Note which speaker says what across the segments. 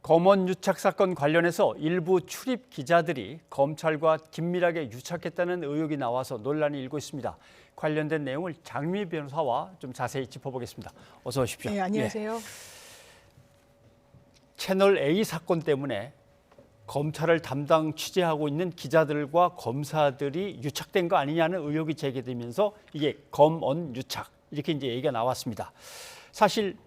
Speaker 1: 검언 유착 사건 관련해서 일부 출입 기자들이 검찰과 긴밀하게 유착했다는 의혹이 나와서 논란이 일고 있습니다. 관련된 내용을 장미 변호사와 좀 자세히 짚어보겠습니다. 어서 오십시오.
Speaker 2: 네, 안녕하세요.
Speaker 1: 채널 A 사건 때문에 검찰을 담당 취재하고 있는 기자들과 검사들이 유착된 거 아니냐는 의혹이 제기되면서 이게 검언 유착 이렇게 이제 얘기가 나왔습니다. 사실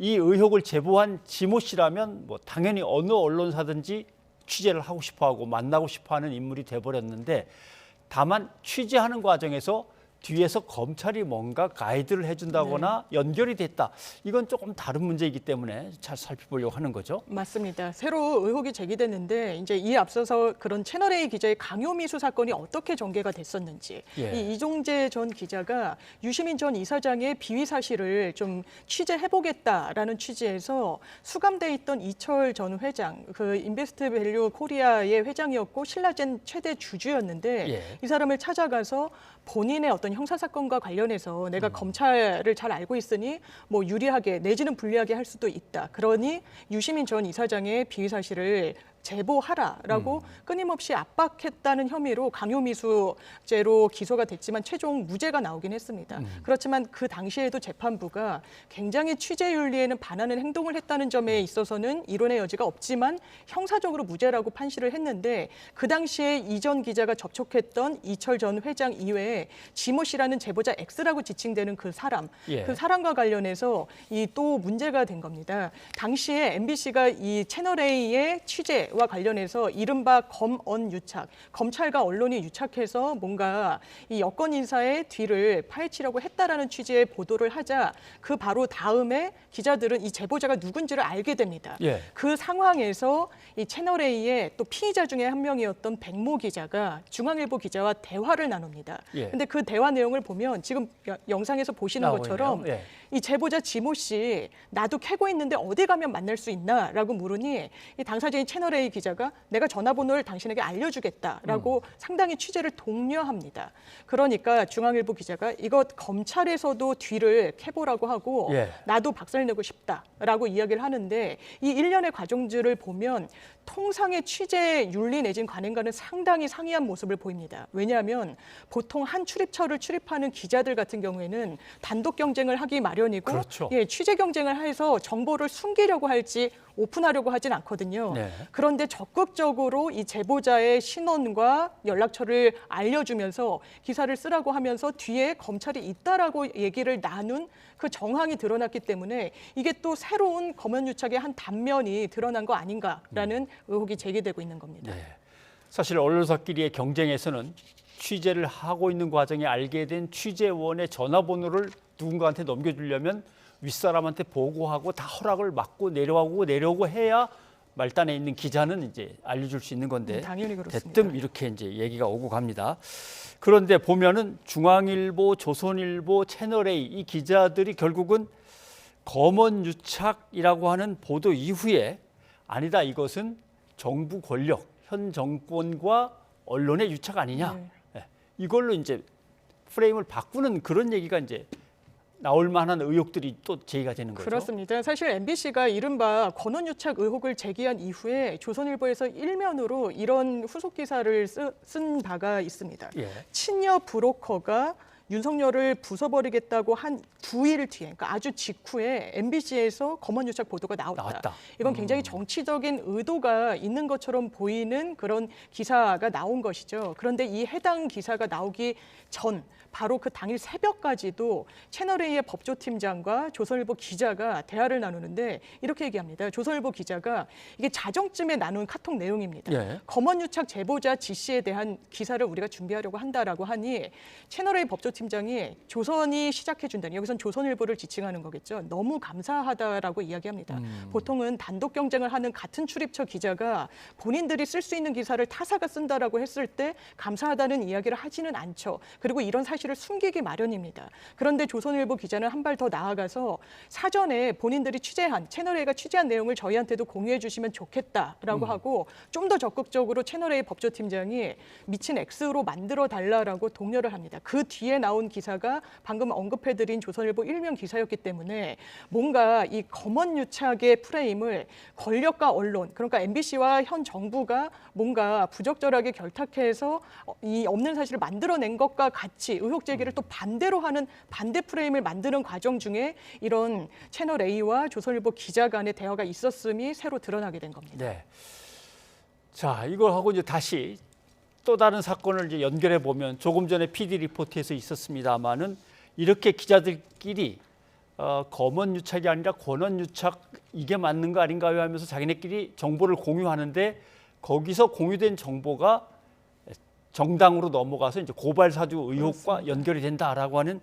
Speaker 1: 이 의혹을 제보한 지모 씨라면 뭐 당연히 어느 언론사든지 취재를 하고 싶어하고 만나고 싶어하는 인물이 돼버렸는데, 다만 취재하는 과정에서 뒤에서 검찰이 뭔가 가이드를 해준다거나 연결이 됐다. 이건 조금 다른 문제이기 때문에 잘 살펴보려고 하는 거죠.
Speaker 2: 맞습니다. 새로 의혹이 제기됐는데 이제 이 앞서서 그런 채널A 기자의 강요미수 사건이 어떻게 전개가 됐었는지, 이 이종재 전 기자가 유시민 전 이사장의 비위 사실을 좀 취재해보겠다라는 취지에서 수감돼 있던 이철 전 회장, 그 인베스트 밸류 코리아의 회장이었고 신라젠 최대 주주였는데 이 사람을 찾아가서 본인의 어떤 형사사건과 관련해서 내가 검찰을 잘 알고 있으니 뭐 유리하게 내지는 불리하게 할 수도 있다. 그러니 유시민 전 이사장의 비위 사실을 제보하라라고 끊임없이 압박했다는 혐의로 강요미수죄로 기소가 됐지만 최종 무죄가 나오긴 했습니다. 그렇지만 그 당시에도 재판부가 굉장히 취재윤리에는 반하는 행동을 했다는 점에 있어서는 이론의 여지가 없지만 형사적으로 무죄라고 판시를 했는데, 그 당시에 이 전 기자가 접촉했던 이철 전 회장 이외에 지모 씨라는 제보자 X라고 지칭되는 그 사람, 그 사람과 관련해서 이 또 문제가 된 겁니다. 당시에 MBC가 이 채널A의 취재와 관련해서 이른바 검언 유착, 검찰과 언론이 유착해서 뭔가 이 여권 인사의 뒤를 파헤치려고 했다라는 취지의 보도를 하자 그 바로 다음에 기자들은 이 제보자가 누군지를 알게 됩니다. 그 상황에서 이 채널A의 또 피의자 중에 한 명이었던 백모 기자가 중앙일보 기자와 대화를 나눕니다. 근데 그 대화 내용을 보면 지금 영상에서 보시는 것처럼 이 제보자 지모 씨, 나도 캐고 있는데 어디 가면 만날 수 있나? 라고 물으니 이 당사자인 채널A 기자가 내가 전화번호를 당신에게 알려주겠다라고 상당히 취재를 독려합니다. 그러니까 중앙일보 기자가 이거 검찰에서도 뒤를 캐보라고 하고 나도 박살내고 싶다라고 이야기를 하는데, 이 일련의 과정들을 보면 통상의 취재 윤리 내진 관행과는 상당히 상이한 모습을 보입니다. 왜냐하면 보통 한 출입처를 출입하는 기자들 같은 경우에는 단독 경쟁을 하기 마련이고 취재 경쟁을 해서 정보를 숨기려고 할지 오픈하려고 하진 않거든요. 그런데 적극적으로 이 제보자의 신원과 연락처를 알려주면서 기사를 쓰라고 하면서 뒤에 검찰이 있다라고 얘기를 나눈 그 정황이 드러났기 때문에 이게 또 새로운 검언 유착의 한 단면이 드러난 거 아닌가라는 의혹이 제기되고 있는 겁니다.
Speaker 1: 사실 언론사끼리의 경쟁에서는 취재를 하고 있는 과정에 알게 된 취재원의 전화번호를 누군가한테 넘겨주려면 윗사람한테 보고하고 다 허락을 받고 내려오고 해야 말단에 있는 기자는 이제 알려줄 수 있는 건데,
Speaker 2: 당연히 그렇습니다.
Speaker 1: 대뜸 이렇게 이제 얘기가 오고 갑니다. 그런데 보면은 중앙일보, 조선일보, 채널A 이 기자들이 결국은 검언 유착이라고 하는 보도 이후에 아니다, 이것은 정부 권력, 현 정권과 언론의 유착 아니냐, 이걸로 이제 프레임을 바꾸는 그런 얘기가 이제 나올 만한 의혹들이 또 제기가 되는 거죠.
Speaker 2: 그렇습니다. 사실 MBC가 이른바 검언 유착 의혹을 제기한 이후에 조선일보에서 일면으로 이런 후속 기사를 쓴 바가 있습니다. 친여 브로커가 윤석열을 부숴버리겠다고 한 2일 뒤에, 그러니까 아주 직후에 MBC에서 검언 유착 보도가 나왔다. 이건 굉장히 정치적인 의도가 있는 것처럼 보이는 그런 기사가 나온 것이죠. 그런데 이 해당 기사가 나오기 전 바로 그 당일 새벽까지도 채널A의 법조팀장과 조선일보 기자가 대화를 나누는데 이렇게 얘기합니다. 조선일보 기자가 이게 자정쯤에 나눈 카톡 내용입니다. 검언 유착 제보자 지 씨에 대한 기사를 우리가 준비하려고 한다라고 하니 채널A 법조팀장이 조선이 시작해준다니, 여기선 조선일보를 지칭하는 거겠죠. 너무 감사하다라고 이야기합니다. 보통은 단독 경쟁을 하는 같은 출입처 기자가 본인들이 쓸 수 있는 기사를 타사가 쓴다라고 했을 때 감사하다는 이야기를 하지는 않죠. 그리고 이런 사실 사실을 숨기기 마련입니다. 그런데 조선일보 기자는 한 발 더 나아가서 사전에 본인들이 채널A가 취재한 내용을 저희한테도 공유해 주시면 좋겠다라고 하고 좀 더 적극적으로 채널A 법조팀장이 미친 X로 만들어 달라라고 독려를 합니다. 그 뒤에 나온 기사가 방금 언급해드린 조선일보 일면 기사였기 때문에 뭔가 이 검언유착의 프레임을 권력과 언론, 그러니까 MBC와 현 정부가 뭔가 부적절하게 결탁해서 이 없는 사실을 만들어낸 것과 같이 의혹 제기를 또 반대로 하는 반대 프레임을 만드는 과정 중에 이런 채널A와 조선일보 기자 간의 대화가 있었음이 새로 드러나게 된 겁니다.
Speaker 1: 네. 자, 이걸 하고 이제 다시 또 다른 사건을 이제 연결해 보면 조금 전에 PD 리포트에서 있었습니다만은 이렇게 기자들끼리 검언 유착이 아니라 권언 유착 이게 맞는 거 아닌가요 하면서 자기네끼리 정보를 공유하는데 거기서 공유된 정보가 정당으로 넘어가서 이제 고발 사주 의혹과
Speaker 2: 그렇습니다.
Speaker 1: 연결이 된다라고 하는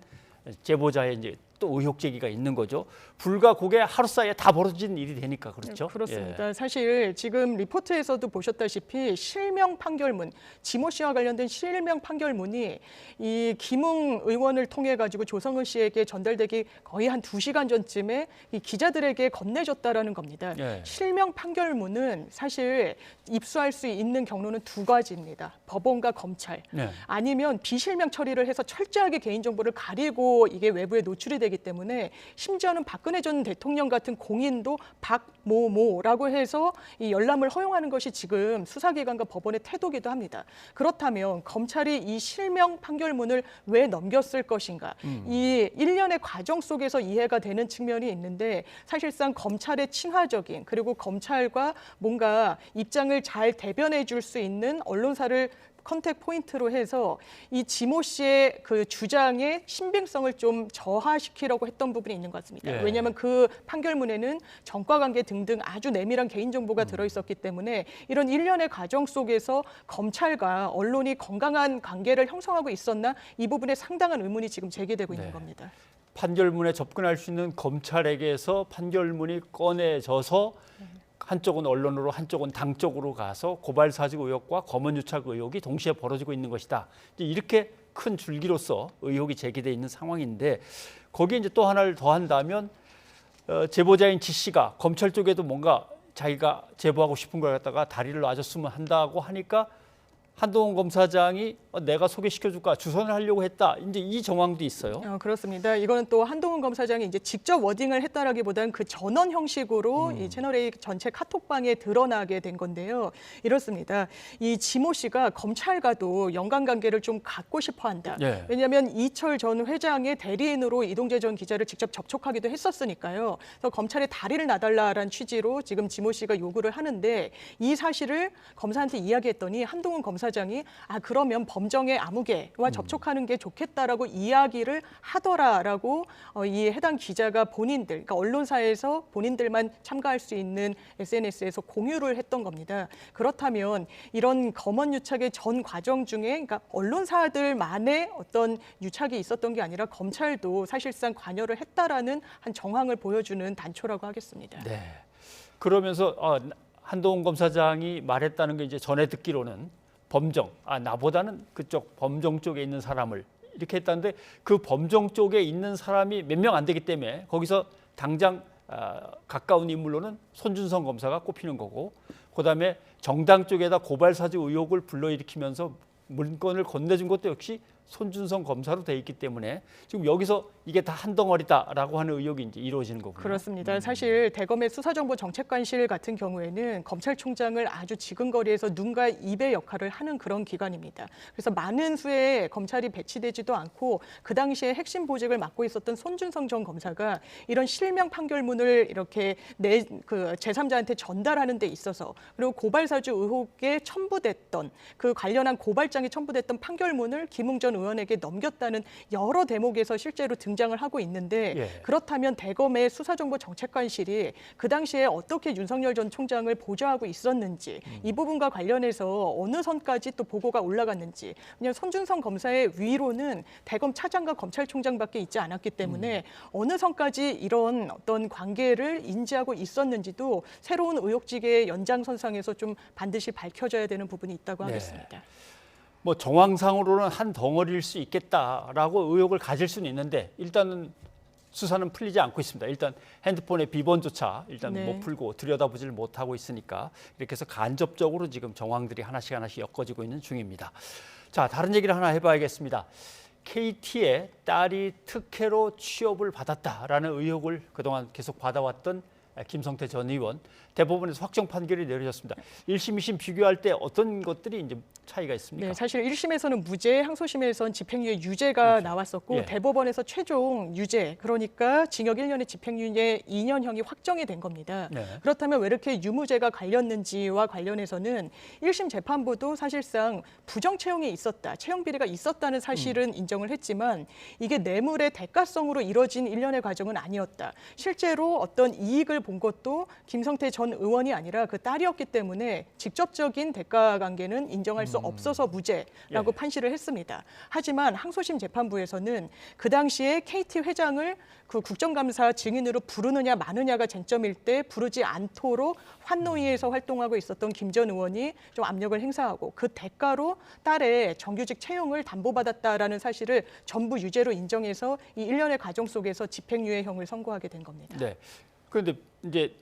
Speaker 1: 제보자의 이제 또 의혹 제기가 있는 거죠. 불과 그게 하루 사이에 다 벌어진 일이 되니까 그렇죠.
Speaker 2: 그렇습니다. 사실 지금 리포트에서도 보셨다시피 실명 판결문, 지모 씨와 관련된 실명 판결문이 이 김웅 의원을 통해 가지고 조성은 씨에게 전달되기 거의 한 2시간 전쯤에 이 기자들에게 건네줬다라는 겁니다.
Speaker 1: 예.
Speaker 2: 실명 판결문은 사실 입수할 수 있는 경로는 두 가지입니다. 법원과 검찰.
Speaker 1: 네.
Speaker 2: 아니면 비실명 처리를 해서 철저하게 개인정보를 가리고 이게 외부에 노출이 되기 때문에 심지어는 박근혜 전 대통령 같은 공인도 박모모라고 해서 이 열람을 허용하는 것이 지금 수사기관과 법원의 태도기도 합니다. 그렇다면 검찰이 이 실명 판결문을 왜 넘겼을 것인가? 이 일련의 과정 속에서 이해가 되는 측면이 있는데 사실상 검찰의 친화적인 그리고 검찰과 뭔가 입장을 잘 대변해 줄 수 있는 언론사를 컨택 포인트로 해서 이 지모 씨의 그 주장의 신빙성을 좀 저하시키려고 했던 부분이 있는 것 같습니다.
Speaker 1: 예.
Speaker 2: 왜냐하면 그 판결문에는 정과관계 등등 아주 내밀한 개인정보가 들어있었기 때문에 이런 일련의 과정 속에서 검찰과 언론이 건강한 관계를 형성하고 있었나 이 부분에 상당한 의문이 지금 제기되고 있는 겁니다.
Speaker 1: 판결문에 접근할 수 있는 검찰에게서 판결문이 꺼내져서 한쪽은 언론으로 한쪽은 당 쪽으로 가서 고발 사주 의혹과 검언 유착 의혹이 동시에 벌어지고 있는 것이다. 이렇게 큰 줄기로서 의혹이 제기돼 있는 상황인데 거기에 이제 또 하나를 더한다면 제보자인 지 씨가 검찰 쪽에도 뭔가 자기가 제보하고 싶은 걸 갖다가 다리를 놔줬으면 한다고 하니까 한동훈 검사장이 내가 소개시켜줄까 주선을 하려고 했다. 이제 이 정황도 있어요.
Speaker 2: 그렇습니다. 이거는 또 한동훈 검사장이 이제 직접 워딩을 했다라기보다는 그 전원 형식으로 이 채널A 전체 카톡방에 드러나게 된 건데요. 이렇습니다. 이 지모 씨가 검찰과도 연관관계를 좀 갖고 싶어한다.
Speaker 1: 예.
Speaker 2: 왜냐하면 이철 전 회장의 대리인으로 이동재 전 기자를 직접 접촉하기도 했었으니까요. 그래서 검찰에 다리를 놔달라라는 취지로 지금 지모 씨가 요구를 하는데 이 사실을 검사한테 이야기했더니 한동훈 검사장이 그러면 범정의 아무개와 접촉하는 게 좋겠다라고 이야기를 하더라라고 이 해당 기자가 본인들, 그러니까 언론사에서 본인들만 참가할 수 있는 SNS에서 공유를 했던 겁니다. 그렇다면 이런 검언 유착의 전 과정 중에 그러니까 언론사들만의 어떤 유착이 있었던 게 아니라 검찰도 사실상 관여를 했다라는 한 정황을 보여주는 단초라고 하겠습니다.
Speaker 1: 네. 그러면서 한동훈 검사장이 말했다는 게 이제 전에 듣기로는 범정, 나보다는 그쪽 범정 쪽에 있는 사람을 이렇게 했다는데 그 범정 쪽에 있는 사람이 몇 명 안 되기 때문에 거기서 당장 가까운 인물로는 손준성 검사가 꼽히는 거고 그다음에 정당 쪽에다 고발 사주 의혹을 불러일으키면서 문건을 건네준 것도 역시 손준성 검사로 돼 있기 때문에 지금 여기서 이게 다 한 덩어리다라고 하는 의혹이 이제 이루어지는 거군요.
Speaker 2: 그렇습니다. 사실 대검의 수사정보정책관실 같은 경우에는 검찰총장을 아주 지근거리에서 눈과 입의 역할을 하는 그런 기관입니다. 그래서 많은 수의 검찰이 배치되지도 않고 그 당시에 핵심 보직을 맡고 있었던 손준성 전 검사가 이런 실명 판결문을 이렇게 그 제3자한테 전달하는 데 있어서 그리고 고발사주 의혹에 첨부됐던 그 관련한 고발장에 첨부됐던 판결문을 김웅 전 의원에게 넘겼다는 여러 대목에서 실제로 등장을 하고 있는데 그렇다면 대검의 수사정보정책관실이 그 당시에 어떻게 윤석열 전 총장을 보좌하고 있었는지 이 부분과 관련해서 어느 선까지 또 보고가 올라갔는지 왜냐하면 손준성 검사의 위로는 대검 차장과 검찰총장밖에 있지 않았기 때문에 어느 선까지 이런 어떤 관계를 인지하고 있었는지도 새로운 의혹지의 연장선상에서 좀 반드시 밝혀져야 되는 부분이 있다고 하겠습니다.
Speaker 1: 뭐 정황상으로는 한 덩어리일 수 있겠다라고 의혹을 가질 수는 있는데 일단은 수사는 풀리지 않고 있습니다. 일단 핸드폰의 비번조차 일단
Speaker 2: 네.
Speaker 1: 못 풀고 들여다보질 못하고 있으니까 이렇게 해서 간접적으로 지금 정황들이 하나씩 엮어지고 있는 중입니다. 자, 다른 얘기를 하나 해봐야겠습니다. KT의 딸이 특혜로 취업을 받았다라는 의혹을 그동안 계속 받아왔던 김성태 전 의원, 대법원에서 확정 판결이 내려졌습니다. 1심, 2심 비교할 때 어떤 것들이 이제 차이가 있습니까?
Speaker 2: 네, 사실 1심에서는 무죄, 항소심에서는 집행유예 유죄가 나왔었고
Speaker 1: 예.
Speaker 2: 대법원에서 최종 유죄, 그러니까 징역 1년에 집행유예 2년형이 확정이 된 겁니다.
Speaker 1: 네.
Speaker 2: 그렇다면 왜 이렇게 유무죄가 갈렸는지와 관련해서는 1심 재판부도 사실상 부정 채용이 있었다, 채용 비리가 있었다는 사실은 인정을 했지만 이게 뇌물의 대가성으로 이뤄진 일련의 과정은 아니었다. 실제로 어떤 이익을 본 것도 김성태 전 의원이 아니라 그 딸이었기 때문에 직접적인 대가 관계는 인정할 수 없어서 무죄라고
Speaker 1: 예.
Speaker 2: 판시를 했습니다. 하지만 항소심 재판부에서는 그 당시에 KT 회장을 그 국정감사 증인으로 부르느냐 마느냐가 쟁점일 때 부르지 않도록 환노위에서 활동하고 있었던 김 전 의원이 좀 압력을 행사하고 그 대가로 딸의 정규직 채용을 담보받았다라는 사실을 전부 유죄로 인정해서 이 일련의 과정 속에서 집행유예형을 선고하게 된 겁니다.
Speaker 1: 네. 그런데 이제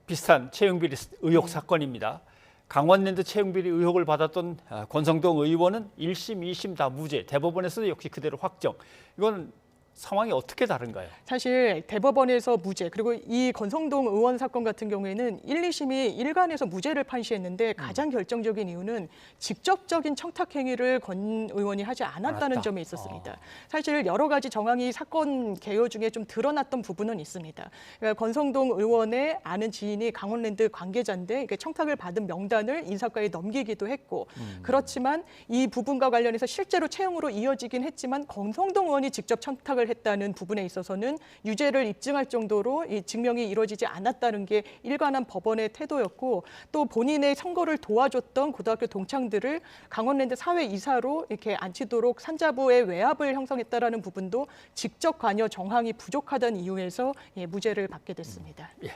Speaker 1: 비슷한 채용비리 의혹 사건입니다. 강원랜드 채용비리 의혹을 받았던 권성동 의원은 1심, 2심 다 무죄, 대법원에서도 역시 그대로 확정. 이건 상황이 어떻게 다른가요?
Speaker 2: 사실 대법원에서 무죄, 그리고 이 권성동 의원 사건 같은 경우에는 1, 2심이 일관해서 무죄를 판시했는데 가장 결정적인 이유는 직접적인 청탁 행위를 권 의원이 하지 않았다는 점에 있었습니다. 사실 여러 가지 정황이 사건 개요 중에 좀 드러났던 부분은 있습니다. 그러니까 권성동 의원의 아는 지인이 강원랜드 관계자인데 이게 청탁을 받은 명단을 인사과에 넘기기도 했고 그렇지만 이 부분과 관련해서 실제로 채용으로 이어지긴 했지만 권성동 의원이 직접 청탁을 했다는 부분에 있어서는 유죄를 입증할 정도로 이 증명이 이루어지지 않았다는 게 일관한 법원의 태도였고 또 본인의 선거를 도와줬던 고등학교 동창들을 강원랜드 사회이사로 이렇게 앉히도록 산자부의 외압을 형성했다라는 부분도 직접 관여 정황이 부족하다는 이유에서 무죄를 받게 됐습니다.
Speaker 1: 예,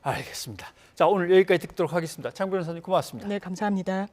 Speaker 1: 알겠습니다. 자, 오늘 여기까지 듣도록 하겠습니다. 장 변호사님 고맙습니다.
Speaker 2: 네, 감사합니다.